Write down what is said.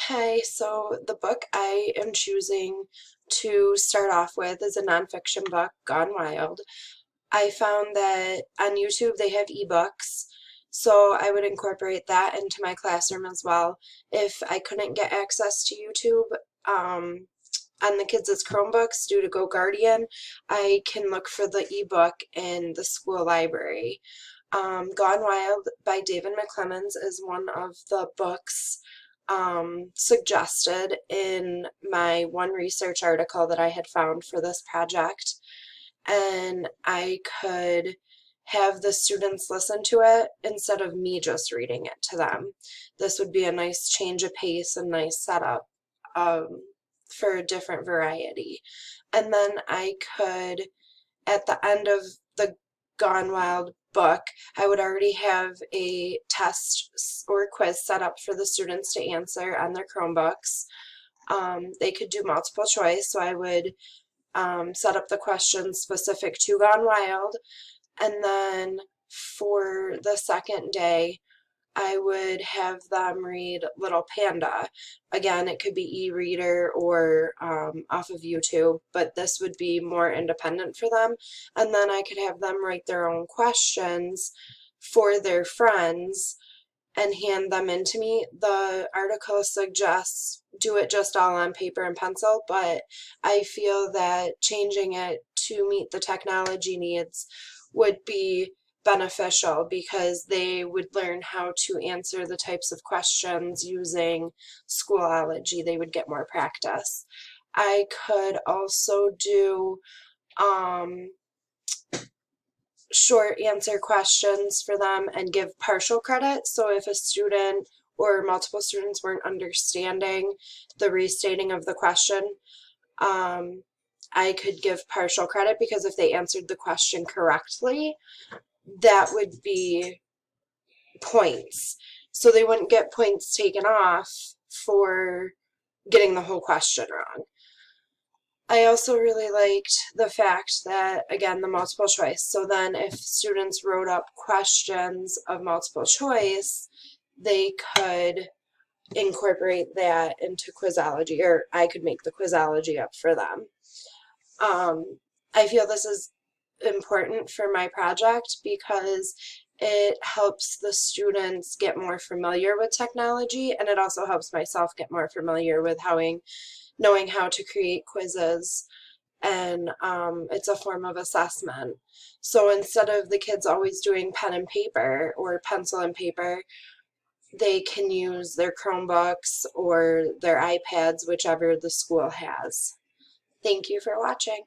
Hi, so the book I am choosing to start off with is a nonfiction book, Gone Wild. I found that on YouTube they have ebooks, so I would incorporate that into my classroom as well. If I couldn't get access to YouTube on the kids' Chromebooks due to Go Guardian, I can look for the ebook in the school library. Gone Wild by David McClemens is one of the books suggested in my one research article that I had found for this project, and I could have the students listen to it instead of me just reading it to them. This would be a nice change of pace and nice setup for a different variety. And then I could, at the end of the Gone Wild book, I would already have a test or quiz set up for the students to answer on their Chromebooks. They could do multiple choice, so I would set up the questions specific to Gone Wild, and then for the second day, I would have them read Little Panda. Again, it could be e-reader or off of YouTube, but this would be more independent for them. And then I could have them write their own questions for their friends and hand them in to me. The article suggests do it just all on paper and pencil, but I feel that changing it to meet the technology needs would be beneficial because they would learn how to answer the types of questions using Schoolology. They would get more practice. I could also do short answer questions for them and give partial credit. So if a student or multiple students weren't understanding the restating of the question, I could give partial credit because if they answered the question correctly, that would be points. So they wouldn't get points taken off for getting the whole question wrong. I also really liked the fact that, again, the multiple choice. So then if students wrote up questions of multiple choice, they could incorporate that into Quizology, or I could make the Quizology up for them. I feel this is important for my project because it helps the students get more familiar with technology, and it also helps myself get more familiar with knowing how to create quizzes, and it's a form of assessment. So instead of the kids always doing pen and paper or pencil and paper, they can use their Chromebooks or their iPads, whichever the school has. Thank you for watching.